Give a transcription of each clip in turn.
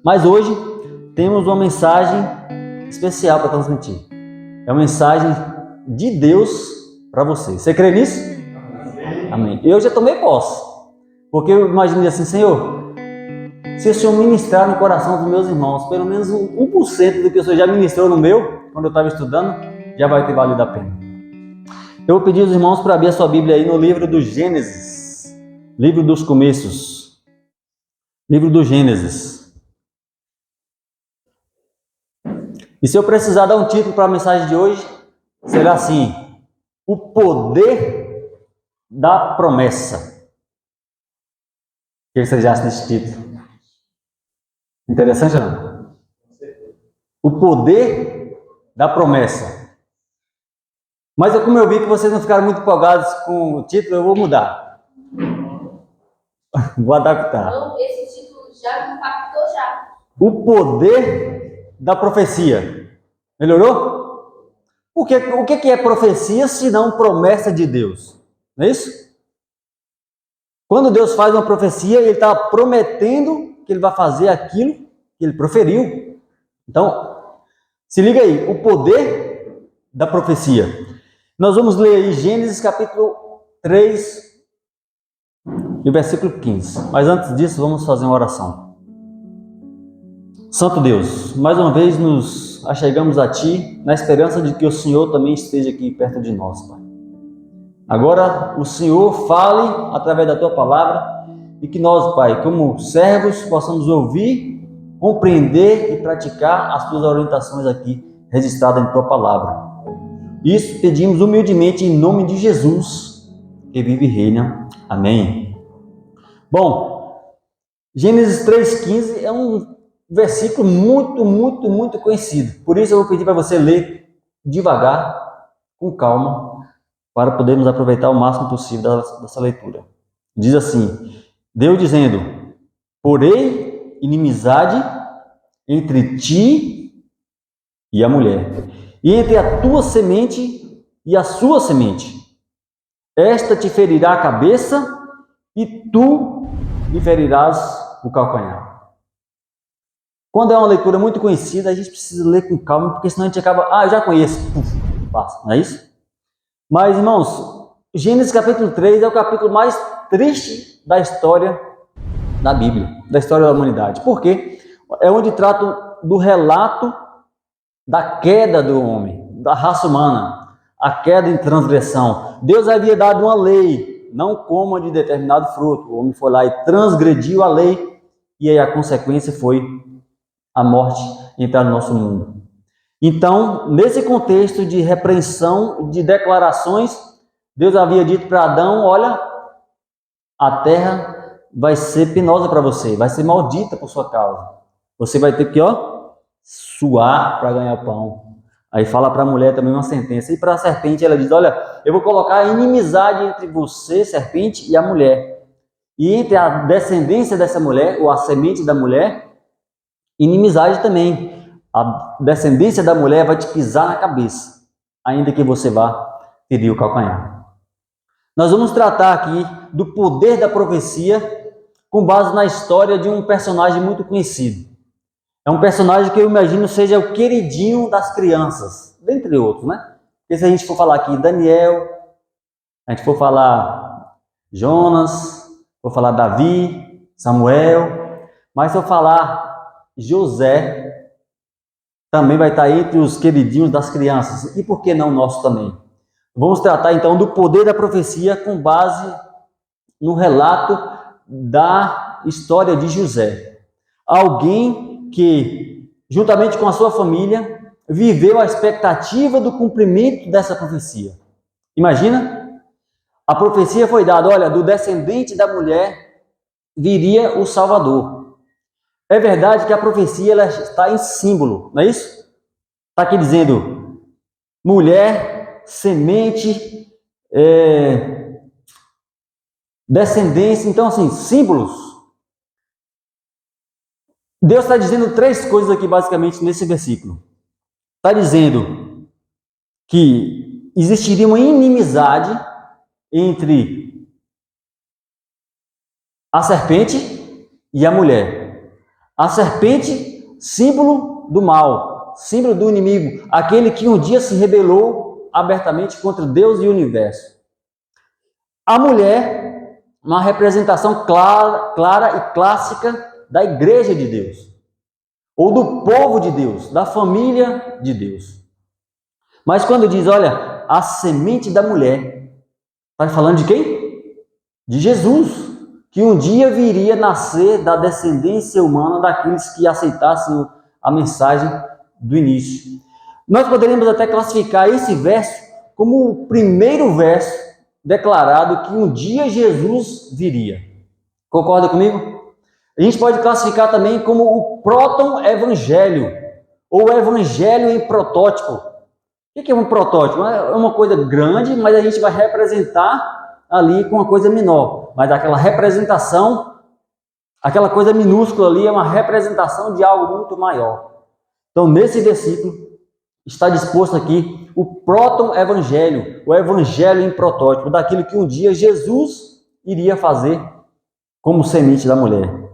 Mas hoje temos uma mensagem especial para transmitir. É uma mensagem de Deus para você. Você crê nisso? Amém. Eu já tomei posse. Porque eu imaginei assim, Senhor, se o Senhor ministrar no coração dos meus irmãos, pelo menos 1% do que o Senhor já ministrou no meu, quando eu estava estudando, já vai ter valido a pena. Eu vou pedir aos irmãos para abrir a sua Bíblia aí no livro do Gênesis, livro dos começos, livro do Gênesis. E se eu precisar dar um título para a mensagem de hoje, será assim: o poder da promessa. O que vocês acham desse título? Interessante, não? O poder da promessa. Mas como eu vi que vocês não ficaram muito empolgados com o título, eu vou mudar. Vou adaptar. Não, esse título já me impactou já. O poder da profecia. Melhorou? O que é profecia se não promessa de Deus? Não é isso? Quando Deus faz uma profecia, Ele está prometendo que Ele vai fazer aquilo que Ele proferiu. Então, se liga aí, o poder da profecia. Nós vamos ler aí Gênesis capítulo 3 e o versículo 15. Mas antes disso, vamos fazer uma oração. Santo Deus, mais uma vez nos achegamos a Ti, na esperança de que o Senhor também esteja aqui perto de nós, Pai. Agora, o Senhor fale através da Tua palavra e que nós, Pai, como servos, possamos ouvir, compreender e praticar as Tuas orientações aqui registradas em Tua palavra. Isso pedimos humildemente em nome de Jesus, que vive e reina. Amém. Bom, Gênesis 3,15 é um versículo muito conhecido. Por isso eu vou pedir para você ler devagar, com calma, para podermos aproveitar o máximo possível dessa leitura. Diz assim: Deus dizendo: porém inimizade entre ti e a mulher, e entre a tua semente e a sua semente. Esta te ferirá a cabeça e tu lhe ferirás o calcanhar. Quando é uma leitura muito conhecida, a gente precisa ler com calma, porque senão a gente acaba, eu já conheço, passa, não é isso? Mas, irmãos, Gênesis capítulo 3 é o capítulo mais triste da história da Bíblia, da história da humanidade. Por quê? É onde trata do relato da queda do homem, da raça humana, a queda em transgressão. Deus havia dado uma lei, não coma de determinado fruto. O homem foi lá e transgrediu a lei, e aí a consequência foi a morte entrar no nosso mundo. Então, nesse contexto de repreensão, de declarações, Deus havia dito para Adão: olha, a terra vai ser penosa para você, vai ser maldita por sua causa. Você vai ter que, suar para ganhar pão. Aí fala para a mulher também uma sentença. E para a serpente ela diz: olha, eu vou colocar a inimizade entre você, serpente, e a mulher. E entre a descendência dessa mulher, ou a semente da mulher, inimizade também. A descendência da mulher vai te pisar na cabeça, ainda que você vá ferir o calcanhar. Nós vamos tratar aqui do poder da profecia com base na história de um personagem muito conhecido. É um personagem que eu imagino seja o queridinho das crianças, dentre outros, né? Porque se a gente for falar aqui Daniel, a gente for falar Jonas, for falar Davi, Samuel, mas se eu falar José, também vai estar entre os queridinhos das crianças. E por que não nosso também? Vamos tratar então do poder da profecia com base no relato da história de José. Alguém que, juntamente com a sua família, viveu a expectativa do cumprimento dessa profecia. Imagina, a profecia foi dada, olha, do descendente da mulher viria o Salvador. É verdade que a profecia ela está em símbolo, não é isso? Está aqui dizendo mulher, semente, descendência, então assim, símbolos. Deus está dizendo 3 coisas aqui basicamente nesse versículo. Está dizendo que existiria uma inimizade entre a serpente e a mulher. A serpente, símbolo do mal, símbolo do inimigo, aquele que um dia se rebelou abertamente contra Deus e o universo. A mulher, uma representação clara e clássica da igreja de Deus, ou do povo de Deus, da família de Deus. Mas quando diz, olha, a semente da mulher, está falando de quem? De Jesus, que um dia viria nascer da descendência humana daqueles que aceitassem a mensagem do início. Nós poderíamos até classificar esse verso como o primeiro verso declarado que um dia Jesus viria. Concorda comigo? A gente pode classificar também como o proto-evangelho, ou evangelho em protótipo. O que é um protótipo? É uma coisa grande, mas a gente vai representar ali com uma coisa menor. Mas aquela representação, aquela coisa minúscula ali é uma representação de algo muito maior. Então, nesse versículo, está disposto aqui o proto-evangelho, o evangelho em protótipo, daquilo que um dia Jesus iria fazer como semente da mulher.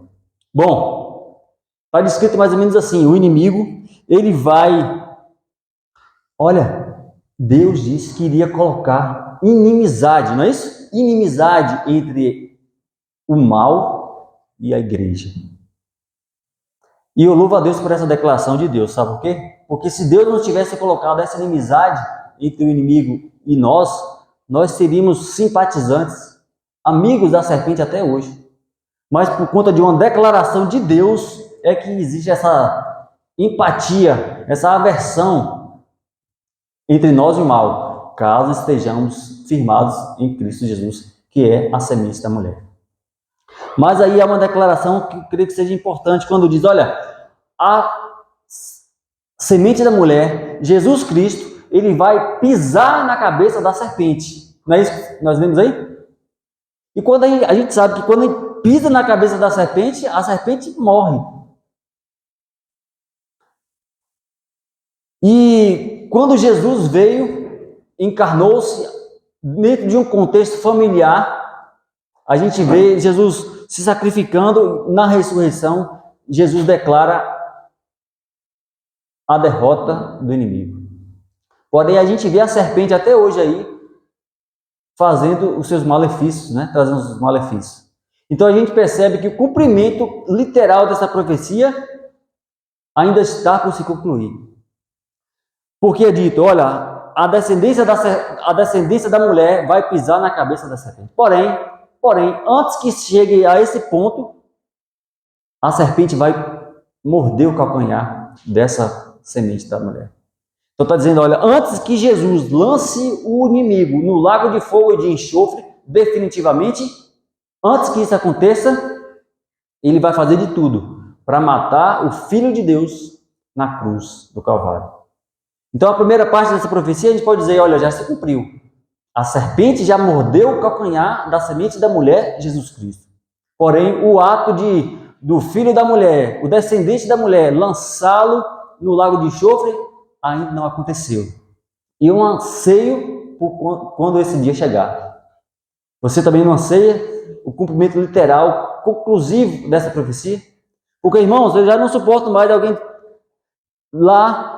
Bom, está descrito mais ou menos assim, o inimigo, ele vai... Olha, Deus disse que iria colocar inimizade, não é isso? Inimizade entre o mal e a igreja. E eu louvo a Deus por essa declaração de Deus, sabe por quê? Porque se Deus não tivesse colocado essa inimizade entre o inimigo e nós seríamos simpatizantes, amigos da serpente até hoje. Mas por conta de uma declaração de Deus é que existe essa empatia, essa aversão entre nós e o mal, caso estejamos firmados em Cristo Jesus, que é a semente da mulher. Mas aí há uma declaração que eu creio que seja importante, quando diz, olha, a semente da mulher, Jesus Cristo, ele vai pisar na cabeça da serpente. Não é isso que nós vemos aí? E quando a gente sabe que quando ele pisa na cabeça da serpente, a serpente morre. E quando Jesus veio, encarnou-se dentro de um contexto familiar, a gente vê Jesus se sacrificando na ressurreição. Jesus declara a derrota do inimigo. Porém, a gente vê a serpente até hoje aí fazendo os seus malefícios, né? Trazendo os seus malefícios. Então a gente percebe que o cumprimento literal dessa profecia ainda está por se concluir. Porque é dito, olha, a descendência da mulher vai pisar na cabeça da serpente. Porém, antes que chegue a esse ponto, a serpente vai morder o calcanhar dessa semente da mulher. Então está dizendo, olha, antes que Jesus lance o inimigo no lago de fogo e de enxofre, definitivamente, antes que isso aconteça, ele vai fazer de tudo para matar o Filho de Deus na cruz do Calvário. Então a primeira parte dessa profecia a gente pode dizer, olha, já se cumpriu. A serpente já mordeu o calcanhar da semente da mulher, Jesus Cristo. Porém, o ato do filho da mulher, o descendente da mulher, lançá-lo no lago de enxofre, ainda não aconteceu. E eu anseio por quando esse dia chegar. Você também não anseia o cumprimento literal, conclusivo dessa profecia? Porque, irmãos, eu já não suporto mais alguém lá,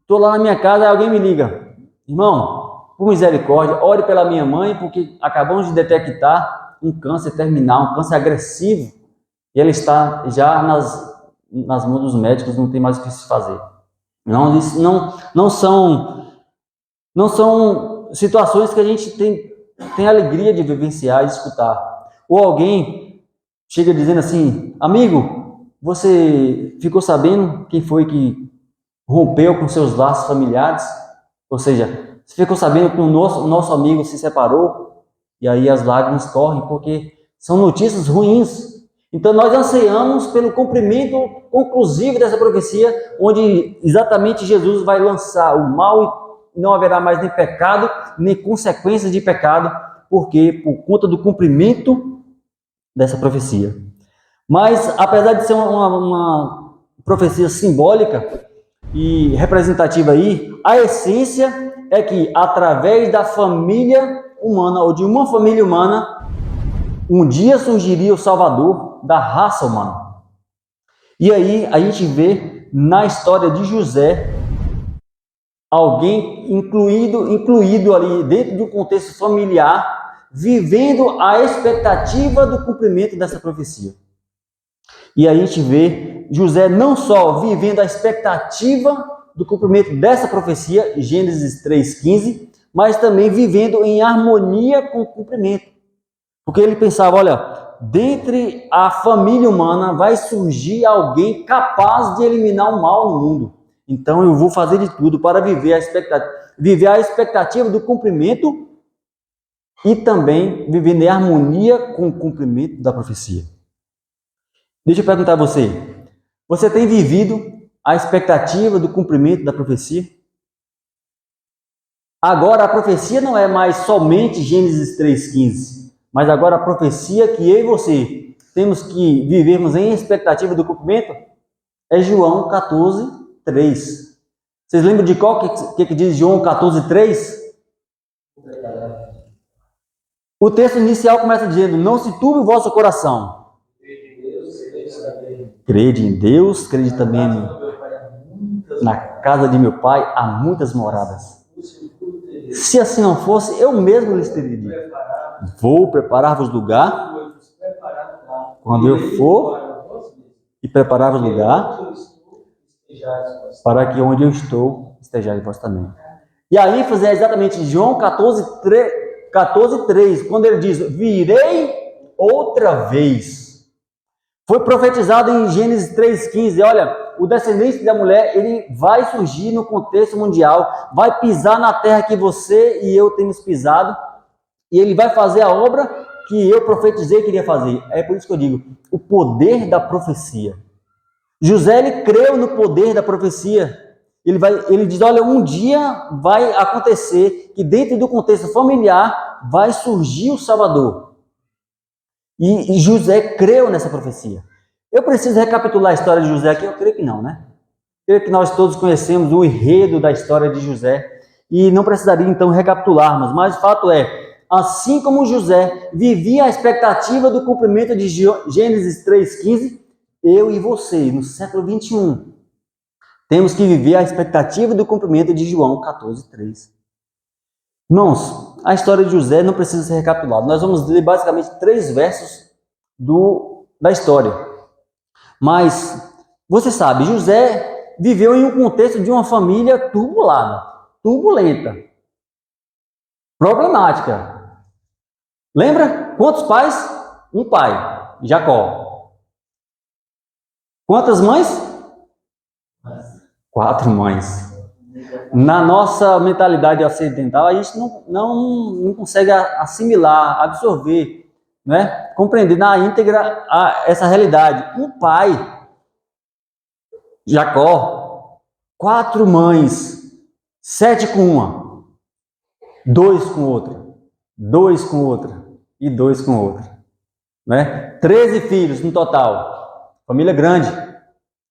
estou lá na minha casa e alguém me liga. Irmão, por misericórdia, ore pela minha mãe, porque acabamos de detectar um câncer terminal, um câncer agressivo, e ela está já nas mãos dos médicos, não tem mais o que se fazer. Não são situações que a gente tem alegria de vivenciar e escutar. Ou alguém chega dizendo assim, amigo, você ficou sabendo quem foi que rompeu com seus laços familiares? Ou seja, você ficou sabendo que o nosso amigo se separou? E aí as lágrimas correm, porque são notícias ruins. Então nós ansiamos pelo cumprimento conclusivo dessa profecia, onde exatamente Jesus vai lançar o mal e não haverá mais nem pecado, nem consequências de pecado, porque por conta do cumprimento dessa profecia. Mas apesar de ser uma profecia simbólica e representativa aí, a essência é que através da família humana, ou de uma família humana, um dia surgiria o Salvador da raça humana. E aí a gente vê na história de José alguém incluído ali dentro de um contexto familiar, vivendo a expectativa do cumprimento dessa profecia. E aí a gente vê José não só vivendo a expectativa do cumprimento dessa profecia, Gênesis 3,15, mas também vivendo em harmonia com o cumprimento. Porque ele pensava, olha, dentre a família humana vai surgir alguém capaz de eliminar o mal no mundo. Então eu vou fazer de tudo para viver a expectativa do cumprimento e também viver em harmonia com o cumprimento da profecia. Deixa eu perguntar a você, você tem vivido a expectativa do cumprimento da profecia? Agora a profecia não é mais somente Gênesis 3,15, mas agora a profecia que eu e você temos que vivermos em expectativa do cumprimento é João 14:3. Vocês lembram de qual que diz João 14:3? O texto inicial começa dizendo: não se turbe o vosso coração. Crede em Deus, crede também em mim. Na casa de meu pai há muitas moradas. Se assim não fosse, eu mesmo lhes teria dito: vou preparar-vos lugar. Quando eu for e preparar-vos lugar, para que onde eu estou, estejais vós também. E a ênfase é exatamente João 14:3, quando ele diz: virei outra vez. Foi profetizado em Gênesis 3,15, olha, o descendente da mulher, ele vai surgir no contexto mundial, vai pisar na terra que você e eu temos pisado, e ele vai fazer a obra que eu profetizei que iria fazer. É por isso que eu digo, o poder da profecia. José, ele creu no poder da profecia. Ele diz, olha, um dia vai acontecer que dentro do contexto familiar vai surgir o Salvador. E José creu nessa profecia. Eu preciso recapitular a história de José aqui? Eu creio que não, né? Eu creio que nós todos conhecemos o enredo da história de José e não precisaria então recapitularmos, mas o fato é, assim como José vivia a expectativa do cumprimento de Gênesis 3,15, eu e você, no século 21, temos que viver a expectativa do cumprimento de João 14:3. Irmãos, a história de José não precisa ser recapitulada. Nós vamos ler basicamente 3 versos da história. Mas, você sabe, José viveu em um contexto de uma família turbulenta, problemática. Lembra? Quantos pais? Um pai, Jacó. Quantas mães? 4 mães. Na nossa mentalidade ocidental, a gente não consegue assimilar, absorver, né? Compreender na íntegra essa realidade. Um pai, Jacó, 4 mães, 7 com uma, 2 com outra, 2 com outra e 2 com outra. Né? 13 filhos no total. Família grande,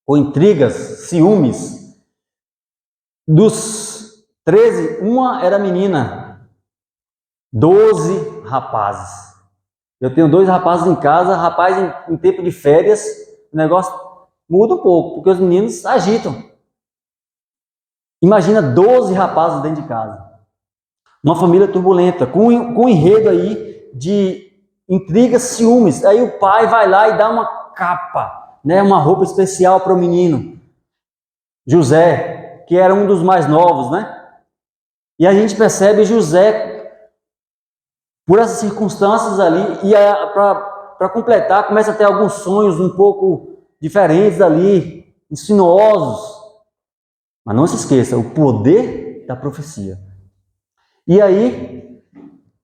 com intrigas, ciúmes. Dos 13, uma era menina, 12 rapazes. Eu tenho 2 rapazes em casa, rapaz em tempo de férias, o negócio muda um pouco, porque os meninos agitam. Imagina 12 rapazes dentro de casa. Uma família turbulenta, com um enredo aí de intrigas, ciúmes. Aí o pai vai lá e dá uma capa, né, uma roupa especial para o menino. José, que era um dos mais novos, né? E a gente percebe José, por essas circunstâncias ali, e para completar, começa a ter alguns sonhos um pouco diferentes ali, insinuosos. Mas não se esqueça, o poder da profecia. E aí,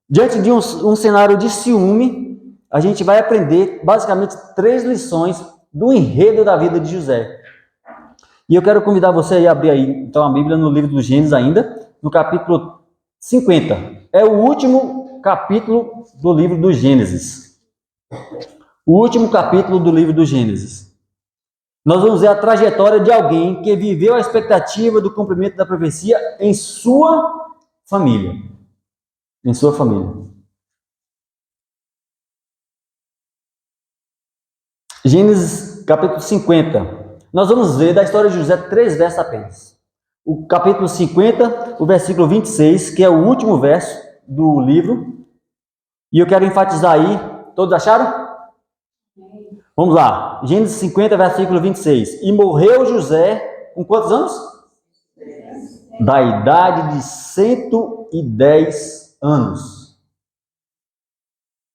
diante de um cenário de ciúme, a gente vai aprender basicamente 3 lições do enredo da vida de José. E eu quero convidar você a abrir aí, então, a Bíblia no livro do Gênesis ainda, no capítulo 50. É o último capítulo do livro do Gênesis. O último capítulo do livro do Gênesis. Nós vamos ver a trajetória de alguém que viveu a expectativa do cumprimento da profecia em sua família. Em sua família. Gênesis capítulo 50. Nós vamos ver da história de José 3 versos apenas. O capítulo 50, o versículo 26, que é o último verso do livro. E eu quero enfatizar aí. Todos acharam? Vamos lá. Gênesis 50, versículo 26. E morreu José com quantos anos? Da idade de 110 anos.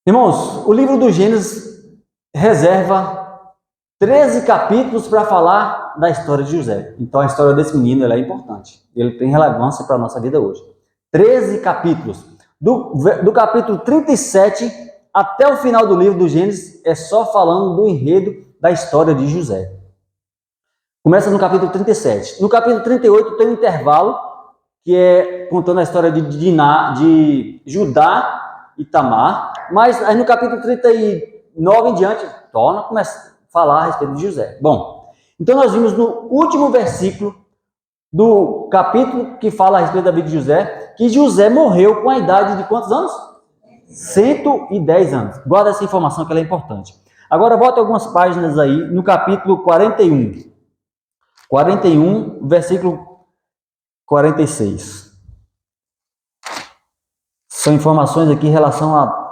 Irmãos, o livro do Gênesis reserva 13 capítulos para falar da história de José. Então a história desse menino ela é importante. Ele tem relevância para a nossa vida hoje. 13 capítulos. Do capítulo 37 até o final do livro do Gênesis é só falando do enredo da história de José. Começa no capítulo 37. No capítulo 38 tem um intervalo que é contando a história de Judá e Tamar. Mas aí no capítulo 39 em diante começa a falar a respeito de José. Bom, então nós vimos no último versículo do capítulo que fala a respeito da vida de José, que José morreu com a idade de quantos anos? 110 anos. Guarda essa informação que ela é importante. Agora volta algumas páginas aí no capítulo 41. 41, versículo 46. São informações aqui em relação a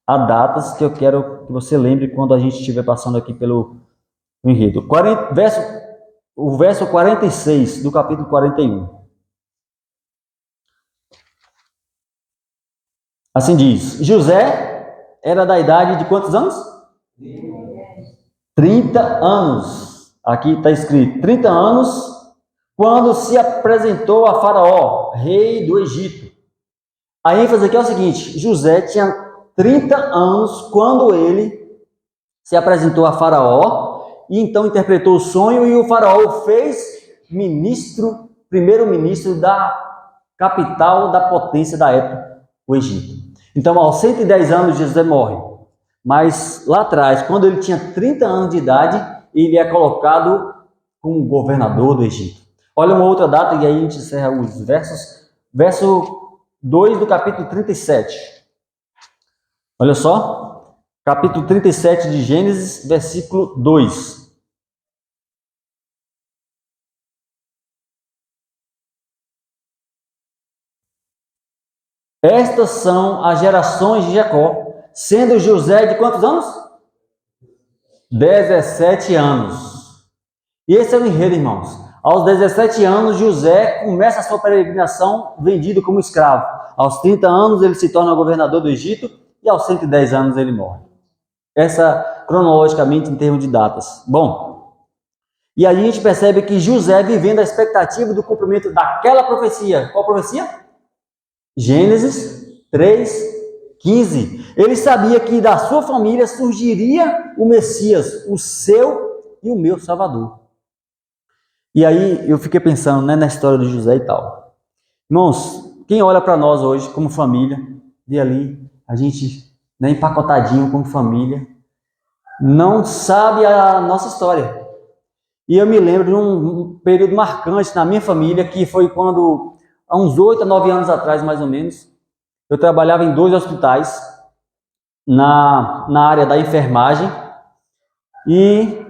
datas que eu quero que você lembre quando a gente estiver passando aqui pelo enredo. O verso 46 do capítulo 41. Assim diz: José era da idade de quantos anos? 30 anos. Aqui está escrito 30 anos quando se apresentou a Faraó, rei do Egito. A ênfase aqui é o seguinte: José tinha 30 anos quando ele se apresentou a Faraó e então interpretou o sonho e o Faraó o fez primeiro-ministro da capital da potência da época, o Egito. Então, aos 110 anos, José morre. Mas lá atrás, quando ele tinha 30 anos de idade, ele é colocado como governador do Egito. Olha uma outra data e aí a gente encerra os versos. Verso 2 do capítulo 37. Olha só. Capítulo 37 de Gênesis, versículo 2. Estas são as gerações de Jacó, sendo José de quantos anos? 17 anos. E esse é o enredo, irmãos. Aos 17 anos, José começa a sua peregrinação vendido como escravo. Aos 30 anos, ele se torna governador do Egito e aos 110 anos ele morre. Essa, cronologicamente, em termos de datas. Bom, e aí a gente percebe que José, vivendo a expectativa do cumprimento daquela profecia. Qual profecia? Gênesis 3:15. Ele sabia que da sua família surgiria o Messias, o seu e o meu Salvador. E aí eu fiquei pensando, né, na história de José e tal. Irmãos, quem olha para nós hoje como família, vê ali a gente, né, empacotadinho como família, não sabe a nossa história. E eu me lembro de um período marcante na minha família, que foi quando, há uns 8 a 9 anos atrás, mais ou menos, eu trabalhava em 2 hospitais, na área da enfermagem, e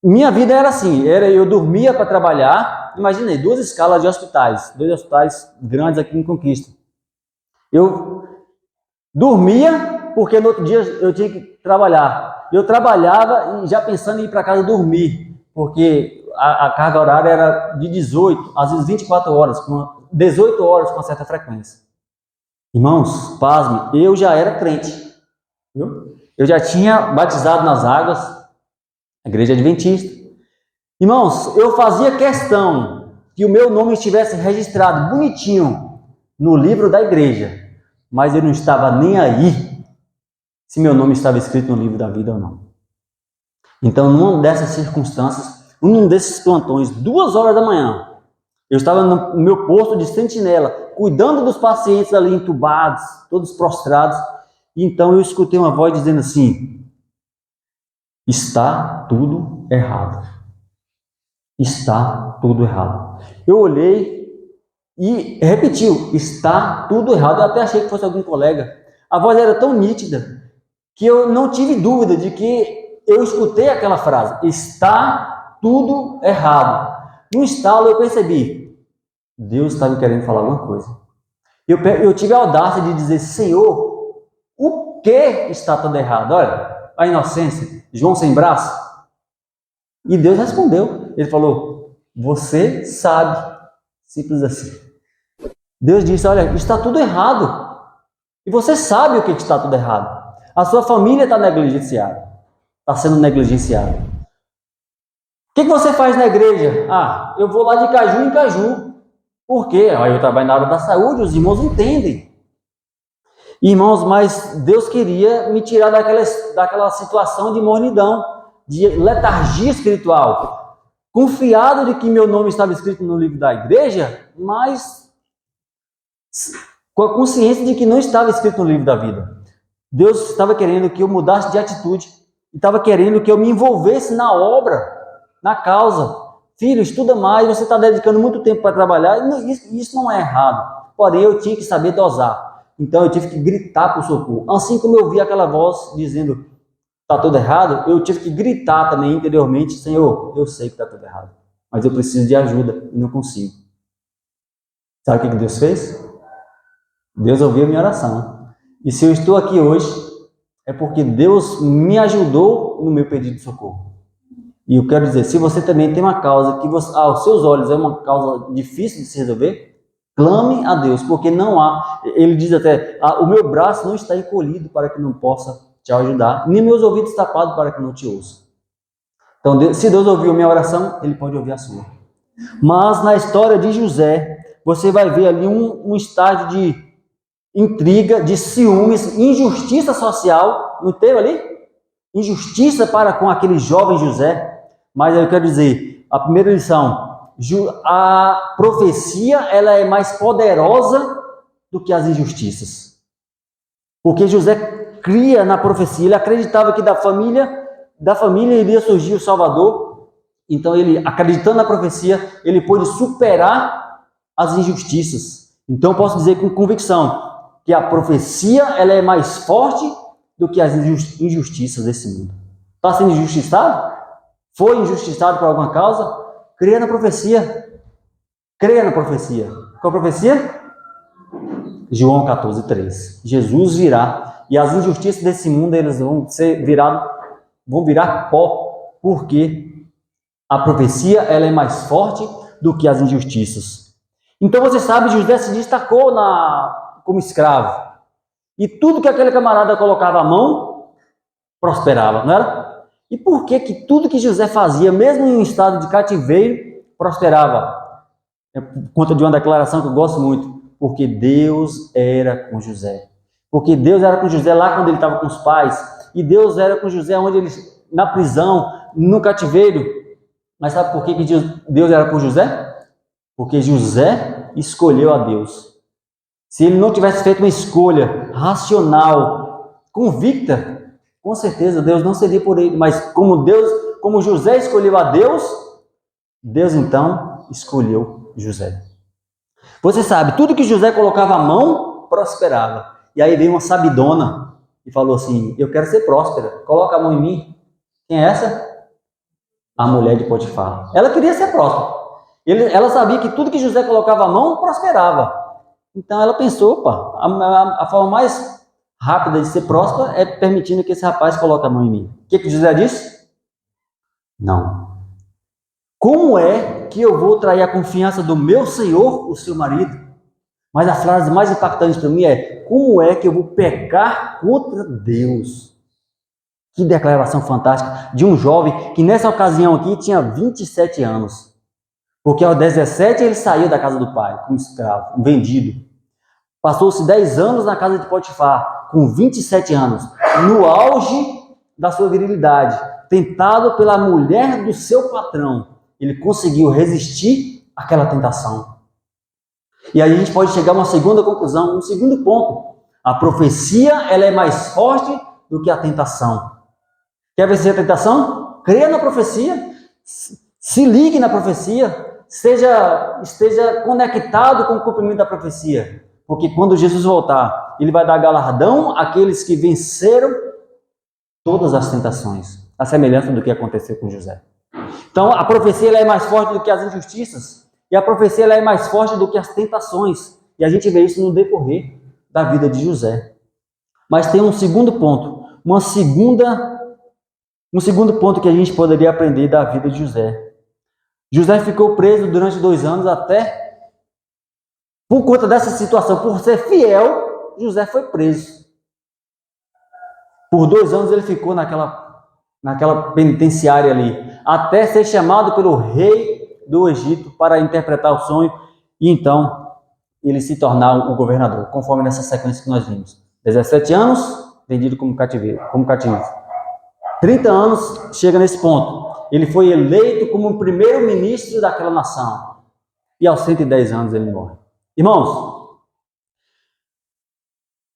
minha vida era assim, eu dormia para trabalhar, imaginei, 2 escalas de hospitais, 2 hospitais grandes aqui em Conquista. Eu dormia, porque no outro dia eu tinha que trabalhar. Eu trabalhava e já pensando em ir para casa dormir, porque a carga horária era de 18, às vezes 24 horas, 18 horas com uma certa frequência. Irmãos, pasme, eu já era crente, viu? Eu já tinha batizado nas águas, a igreja adventista. Irmãos, eu fazia questão que o meu nome estivesse registrado bonitinho no livro da igreja, mas eu não estava nem aí se meu nome estava escrito no livro da vida ou não. Então, numa dessas circunstâncias, num desses plantões, 2 horas da manhã, eu estava no meu posto de sentinela, cuidando dos pacientes ali entubados, todos prostrados, e então eu escutei uma voz dizendo assim: está tudo errado. Está tudo errado. Eu olhei e repetiu: está tudo errado. Eu até achei que fosse algum colega. A voz era tão nítida que eu não tive dúvida de que eu escutei aquela frase, está tudo errado. No estalo eu percebi, Deus estava querendo falar alguma coisa. Eu tive a audácia de dizer, Senhor, o que está tudo errado? Olha, a inocência, João sem braço. E Deus respondeu, ele falou, você sabe, simples assim. Deus disse, olha, está tudo errado. E você sabe o que está tudo errado. A sua família está negligenciada. Está sendo negligenciada. O que você faz na igreja? Ah, eu vou lá de caju em caju. Por quê? Eu trabalho na área da saúde, os irmãos entendem. Irmãos, mas Deus queria me tirar daquela situação de mornidão, de letargia espiritual. Confiado de que meu nome estava escrito no livro da igreja, mas com a consciência de que não estava escrito no livro da vida. Deus estava querendo que eu mudasse de atitude, estava querendo que eu me envolvesse na obra, na causa. Filho, estuda mais, você está dedicando muito tempo para trabalhar, isso não é errado. Porém, eu tinha que saber dosar. Então, eu tive que gritar por socorro. Assim como eu vi aquela voz dizendo, está tudo errado, eu tive que gritar também interiormente, Senhor, eu sei que está tudo errado, mas eu preciso de ajuda e não consigo. Sabe o que Deus fez? Deus ouviu a minha oração. E se eu estou aqui hoje, é porque Deus me ajudou no meu pedido de socorro. E eu quero dizer, se você também tem uma causa que aos seus olhos é uma causa difícil de se resolver, clame a Deus, porque não há, ele diz até, o meu braço não está encolhido para que não possa te ajudar, nem meus ouvidos tapados para que não te ouça. Então, se Deus ouviu minha oração, ele pode ouvir a sua. Mas na história de José, você vai ver ali um estágio de intriga, de ciúmes, injustiça social, não teve ali? Injustiça para com aquele jovem José. Mas eu quero dizer, a primeira lição, a profecia ela é mais poderosa do que as injustiças. Porque José cria na profecia, ele acreditava que da família iria surgir o Salvador. Então ele, acreditando na profecia, ele pôde superar as injustiças. Então eu posso dizer com convicção que a profecia ela é mais forte do que as injustiças desse mundo. Está sendo injustiçado? Foi injustiçado por alguma causa? Creia na profecia. Creia na profecia. Qual a profecia? João 14:3. Jesus virá e as injustiças desse mundo eles vão virar pó, porque a profecia ela é mais forte do que as injustiças. Então você sabe, José se destacou como escravo. E tudo que aquele camarada colocava a mão, prosperava, não era? E por que tudo que José fazia, mesmo em um estado de cativeiro, prosperava? É por conta de uma declaração que eu gosto muito. Porque Deus era com José. Porque Deus era com José lá quando ele estava com os pais. E Deus era com José onde ele, na prisão, no cativeiro. Mas sabe por que Deus era com José? Porque José escolheu a Deus. Se ele não tivesse feito uma escolha racional, convicta, com certeza Deus não seria por ele. Mas como José escolheu a Deus, Deus então escolheu José. Você sabe, tudo que José colocava a mão, prosperava. E aí veio uma sabidona e falou assim, eu quero ser próspera, coloca a mão em mim. Quem é essa? A mulher de Potifar. Ela queria ser próspera. Ela sabia que tudo que José colocava a mão, prosperava. Então ela pensou, opa, a forma mais rápida de ser próspera é permitindo que esse rapaz coloque a mão em mim. O que José disse? Não. Como é que eu vou trair a confiança do meu Senhor, o seu marido? Mas a frase mais impactante para mim é, como é que eu vou pecar contra Deus? Que declaração fantástica de um jovem que nessa ocasião aqui tinha 27 anos. Porque aos 17 ele saiu da casa do pai, como escravo, vendido. Passou-se 10 anos na casa de Potifar, com 27 anos, no auge da sua virilidade, tentado pela mulher do seu patrão. Ele conseguiu resistir àquela tentação. E aí a gente pode chegar a uma segunda conclusão, um segundo ponto. A profecia ela é mais forte do que a tentação. Quer vencer a tentação? Creia na profecia. Se ligue na profecia. Esteja conectado com o cumprimento da profecia. Porque quando Jesus voltar, ele vai dar galardão àqueles que venceram todas as tentações. a semelhança do que aconteceu com José. Então, a profecia ela é mais forte do que as injustiças, e a profecia ela é mais forte do que as tentações. E a gente vê isso no decorrer da vida de José. Mas tem um segundo ponto, um segundo ponto que a gente poderia aprender da vida de José. José ficou preso durante 2 anos até, por conta dessa situação, por ser fiel, José foi preso. Por 2 anos ele ficou naquela penitenciária ali, até ser chamado pelo rei do Egito para interpretar o sonho e então ele se tornar o governador, conforme nessa sequência que nós vimos. 17 anos, vendido como cativo. 30 anos, chega nesse ponto. Ele foi eleito como o primeiro-ministro daquela nação. E aos 110 anos ele morre. Irmãos,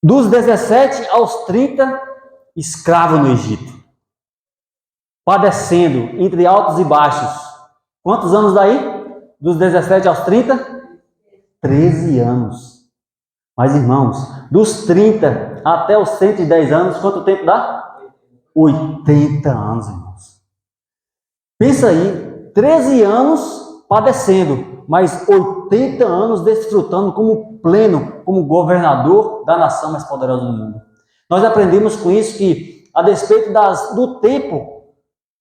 dos 17 aos 30, escravo no Egito. Padecendo entre altos e baixos. Quantos anos daí? Dos 17 aos 30? 13 anos. Mas, irmãos, dos 30 até os 110 anos, quanto tempo dá? 80 anos, irmãos. Pensa aí, 13 anos padecendo, mas 80 anos desfrutando como pleno, como governador da nação mais poderosa do mundo. Nós aprendemos com isso que, a despeito do tempo,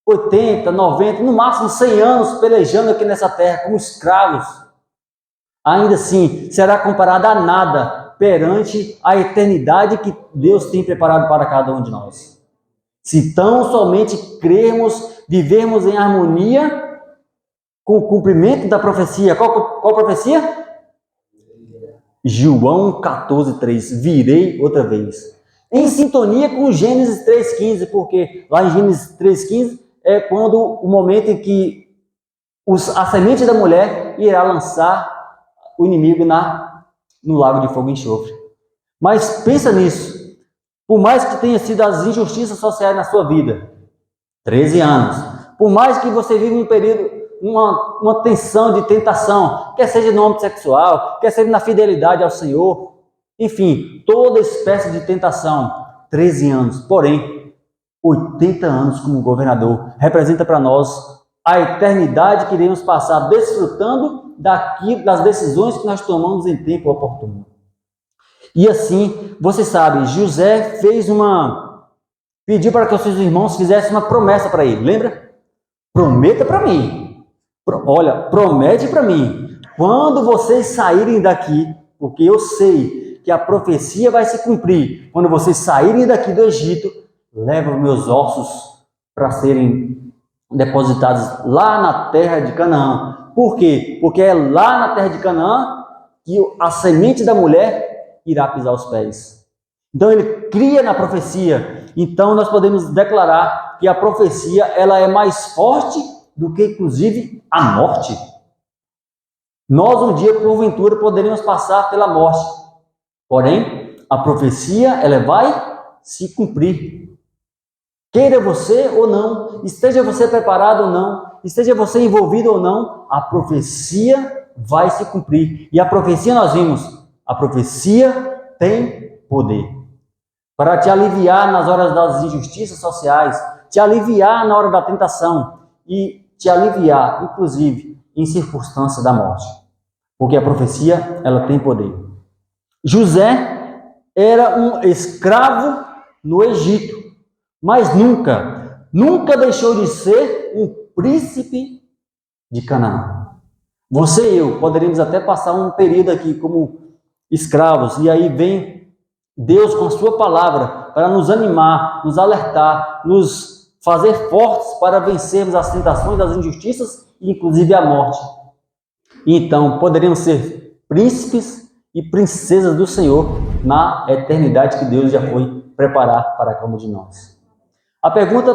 80, 90, no máximo 100 anos pelejando aqui nessa terra como escravos, ainda assim será comparado a nada perante a eternidade que Deus tem preparado para cada um de nós. Se tão somente crermos, vivermos em harmonia com o cumprimento da profecia. Qual profecia? João 14:3. Virei outra vez. Em sintonia com Gênesis 3:15, porque lá em Gênesis 3:15 é quando o momento em que a semente da mulher irá lançar o inimigo no lago de fogo e enxofre. Mas pensa nisso. Por mais que tenha sido as injustiças sociais na sua vida, 13 anos. Por mais que você viva um período, uma tensão de tentação, quer seja no âmbito sexual, quer seja na fidelidade ao Senhor, enfim, toda espécie de tentação, 13 anos. Porém, 80 anos como governador representa para nós a eternidade que iremos passar desfrutando das decisões que nós tomamos em tempo oportuno. E assim, você sabe, José pediu para que os seus irmãos fizessem uma promessa para ele, lembra? Prometa para mim. Olha, promete para mim. Quando vocês saírem daqui, porque eu sei que a profecia vai se cumprir, quando vocês saírem daqui do Egito, leva os meus ossos para serem depositados lá na terra de Canaã. Por quê? Porque é lá na terra de Canaã que a semente da mulher irá pisar os pés. Então ele cria na profecia. Então nós podemos declarar que a profecia ela é mais forte do que inclusive a morte. Nós um dia porventura poderíamos passar pela morte. Porém, a profecia ela vai se cumprir. Queira você ou não, esteja você preparado ou não, esteja você envolvido ou não, a profecia vai se cumprir. E a profecia nós vimos, a profecia tem poder para te aliviar nas horas das injustiças sociais, te aliviar na hora da tentação e te aliviar, inclusive, em circunstância da morte. Porque a profecia, ela tem poder. José era um escravo no Egito, mas nunca deixou de ser um príncipe de Canaã. Você e eu poderíamos até passar um período aqui como escravos, e aí vem Deus com a sua palavra para nos animar, nos alertar, nos fazer fortes para vencermos as tentações, as injustiças e inclusive a morte. Então, poderíamos ser príncipes e princesas do Senhor na eternidade que Deus já foi preparar para cada um de nós. A pergunta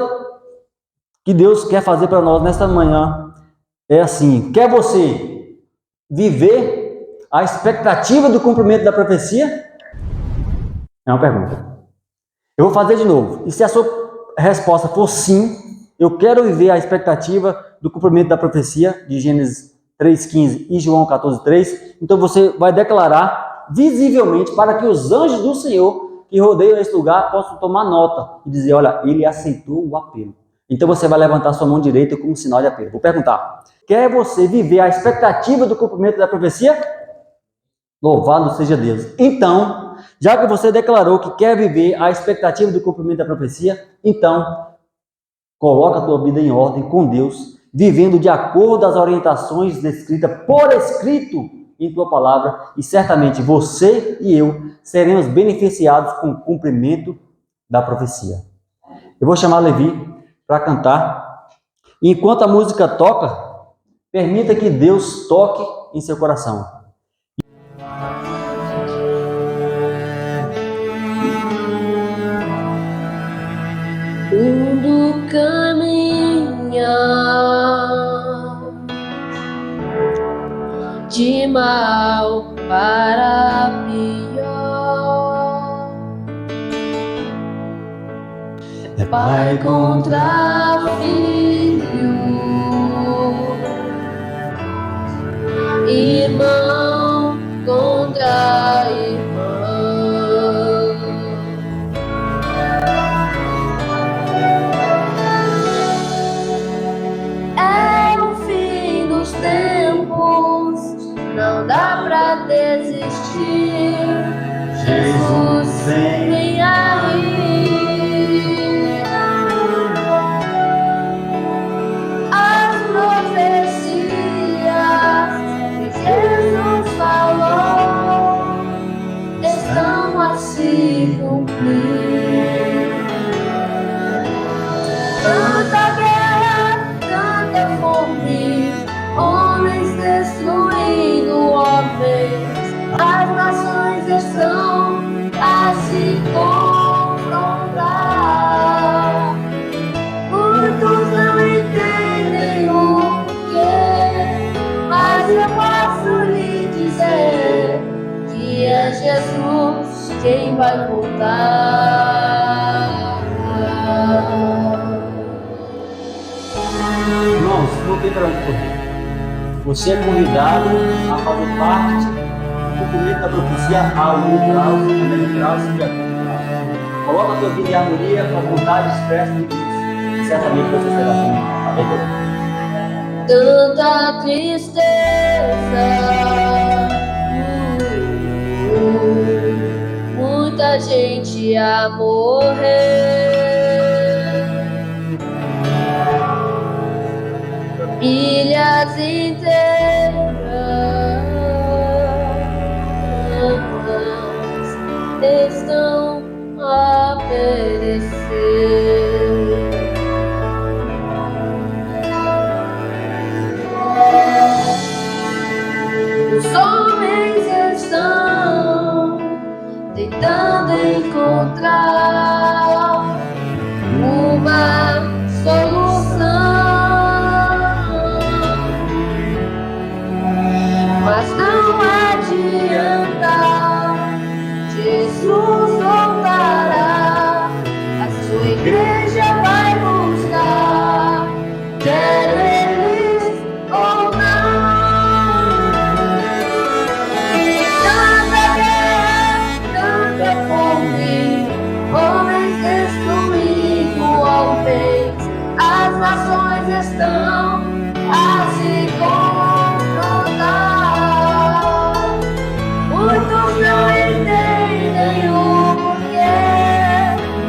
que Deus quer fazer para nós nesta manhã é assim: quer você viver a expectativa do cumprimento da profecia? É uma pergunta. Eu vou fazer de novo. E se a sua resposta for sim, eu quero viver a expectativa do cumprimento da profecia de Gênesis 3:15 e João 14:3, então você vai declarar visivelmente para que os anjos do Senhor que rodeiam esse lugar possam tomar nota e dizer: olha, ele aceitou o apelo. Então você vai levantar sua mão direita como sinal de apelo. Vou perguntar: quer você viver a expectativa do cumprimento da profecia? Louvado seja Deus. Então, já que você declarou que quer viver a expectativa do cumprimento da profecia, então coloca a tua vida em ordem com Deus, vivendo de acordo às orientações descritas por escrito em tua palavra, e certamente você e eu seremos beneficiados com o cumprimento da profecia. Eu vou chamar Levi para cantar. E enquanto a música toca, permita que Deus toque em seu coração. O mundo caminha de mal para pior. É Pai contra filho, irmão contra irmão. É o fim dos tempos, não dá pra desistir. Jesus vem aí. As profecias que Jesus falou estão a se cumprir. Tanta guerra, tanta fome, homens destruindo homens, as nações estão a se confrontar. Muitos não entendem o porquê, mas eu posso lhe dizer que é Jesus quem vai voltar. Irmãos, não tem para onde correr. Você é convidado a fazer parte do cumprimento da profecia a longo prazo, a médio prazo e a curto prazo. Coloca a tua vida em harmonia com a vontade expressa de Deus. E certamente você será abençoado. Tanta tristeza, muita gente a morrer, famílias inteiras estão a perecer. Os homens estão tentando encontrar uma solução, mas não adianta. Jesus voltará, a sua igreja vai buscar, quer eles ou não. Tanta guerra, tanta fome, homens destruindo homens, as nações estão a se confrontar. Muitos não entendem o porquê,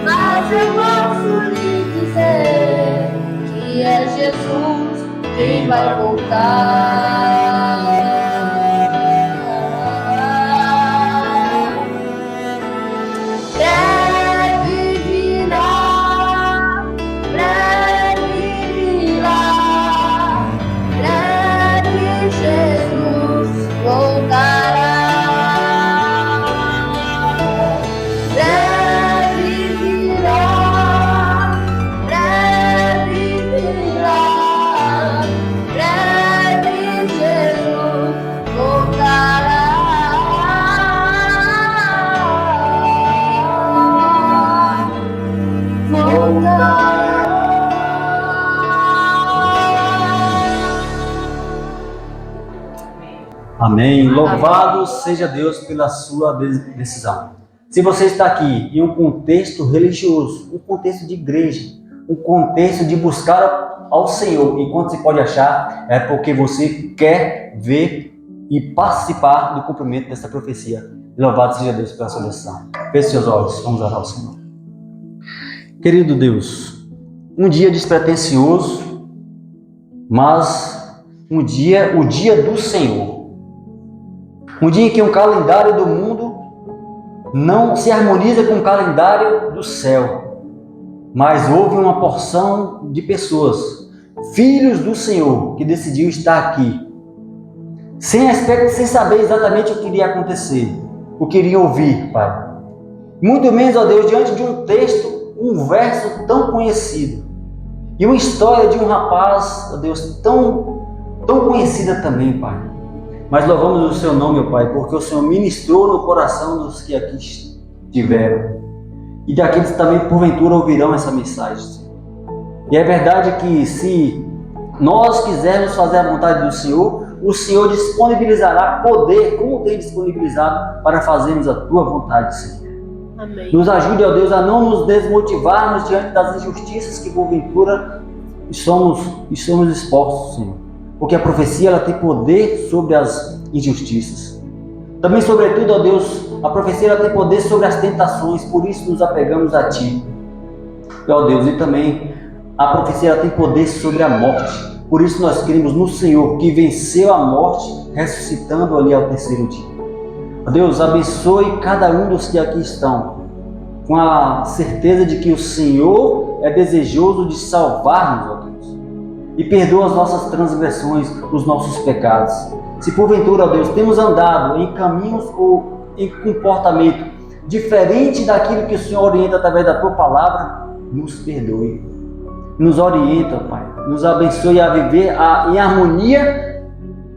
mas eu posso lhe dizer que é Jesus quem vai voltar. Breve virá, breve virá, breve Jesus voltará. Breve virá, breve virá, breve Jesus voltará. Amém. Louvado seja Deus pela sua decisão. Se você está aqui em um contexto religioso, um contexto de igreja, um contexto de buscar ao Senhor. E quando se pode achar, é porque você quer ver e participar do cumprimento dessa profecia. Louvado seja Deus pela sua lição. Feche seus olhos, vamos orar ao Senhor. Querido Deus, um dia despretensioso, mas o dia do Senhor. Um dia em que o calendário do mundo não se harmoniza com o calendário do céu, mas houve uma porção de pessoas, filhos do Senhor, que decidiu estar aqui, sem saber exatamente o que iria acontecer, o que iria ouvir, Pai. Muito menos, ó Deus, diante de um texto, um verso tão conhecido, e uma história de um rapaz, ó Deus, tão conhecida também, Pai. Mas louvamos o Seu nome, ó Pai, porque o Senhor ministrou no coração dos que aqui estiveram e daqueles que também, porventura, ouvirão essa mensagem. E é verdade que se nós quisermos fazer a vontade do Senhor, o Senhor disponibilizará poder, como tem disponibilizado, para fazermos a Tua vontade, Senhor. Amém. Nos ajude, ó Deus, a não nos desmotivarmos diante das injustiças que, porventura, somos expostos, Senhor. Porque a profecia ela tem poder sobre as injustiças. Também, sobretudo, ó Deus, a profecia ela tem poder sobre as tentações, por isso nos apegamos a Ti. Ó Deus, e também a profecia ela tem poder sobre a morte. Por isso nós cremos no Senhor, que venceu a morte, ressuscitando ali ao terceiro dia. Ó Deus, abençoe cada um dos que aqui estão, com a certeza de que o Senhor é desejoso de salvar-nos, ó Deus. E perdoa as nossas transgressões, os nossos pecados. Se porventura, ó Deus, temos andado em caminhos ou em comportamento diferente daquilo que o Senhor orienta através da Tua palavra, nos perdoe. Nos orienta, Pai. Nos abençoe a viver em harmonia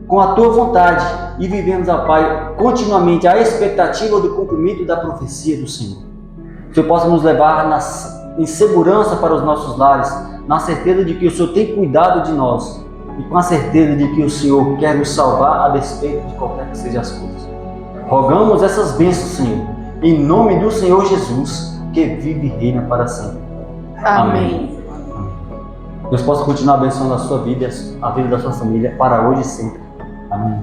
com a Tua vontade e vivemos, ó Pai, continuamente a expectativa do cumprimento da profecia do Senhor. Que o Senhor possa nos levar em segurança para os nossos lares, na certeza de que o Senhor tem cuidado de nós e com a certeza de que o Senhor quer nos salvar a despeito de qualquer que sejam as coisas. Rogamos essas bênçãos, Senhor, em nome do Senhor Jesus, que vive e reina para sempre. Amém. Deus possa continuar abençoando a sua vida, a vida da sua família, para hoje e sempre. Amém.